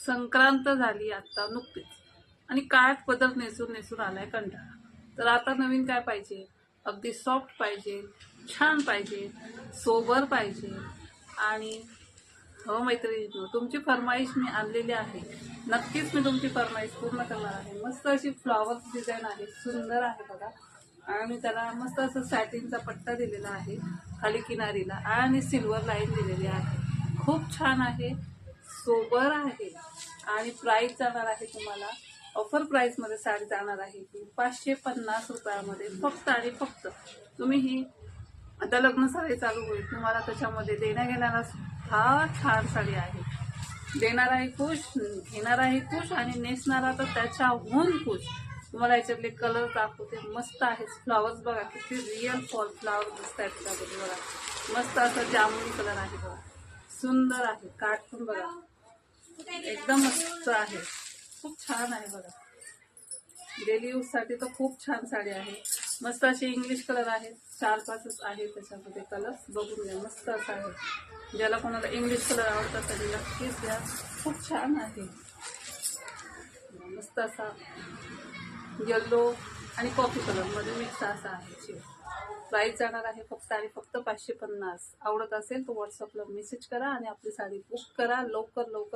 संक्रांत झाली आता नुकतीच आणि काठ पदर नेसून आलाय कंटाळा. तर आता नवीन काय पाहिजे, अगदी सॉफ्ट पाहिजे, छान पाहिजे, सोबर पाहिजे. आणि हो मैत्रिणी, तुमची फरमाईश मी आणलेली आहे. नक्कीच मी तुमची फरमाईश पूर्ण करणार आहे. मस्त अशी फ्लॉवर डिझाईन आहे, सुंदर आहे बघा. आणि त्याला मस्त असं सॅटिनचा पट्टा दिलेला आहे खाली किनारीला आणि सिल्वर लाईन दिलेली आहे. खूप छान आहे, सोबर आहे. आणि प्राइस जाणार आहे तुम्हाला ऑफर प्राइसमध्ये साडी जाणार आहे ती 550 रुपयामध्ये फक्त आणि फक्त. तुम्ही ही आता लग्न साडी चालू होईल, तुम्हाला त्याच्यामध्ये देण्या घेण्याला हा छान साडी आहे. देणाराही खुश, घेणाराही खुश आणि नेसणारा तर त्याच्याहून खुश. तुम्हाला याच्यातले कलर दाखवते, मस्त आहे. फ्लॉवर्स बघा किती रिअल फ्लॉवर दिसत आहेत त्यामध्ये बघा. मस्त असं जामुनी कलर आहे बघा, सुंदर आहे. काठ पण बघा एकदम मस्त आहे, खूप छान आहे बघा. डेली यूज साठी तर खूप छान साडी आहे. मस्त असे इंग्लिश कलर आहेत, 4-5 आहे त्याच्यामध्ये कलर. बघून घ्या, मस्त असं आहे. ज्याला कोणाला इंग्लिश कलर आवडतात त्यांनी नक्कीच घ्या, खूप छान आहे. मस्त असा येल्लो आणि कॉफी कलर मध्ये मिक्स असा आहे. प्राइस जाणार आहे फक्त आणि फक्त 550. आवडत असेल तर व्हॉट्सअपला मेसेज करा आणि आपली साडी बुक करा लवकर लवकर.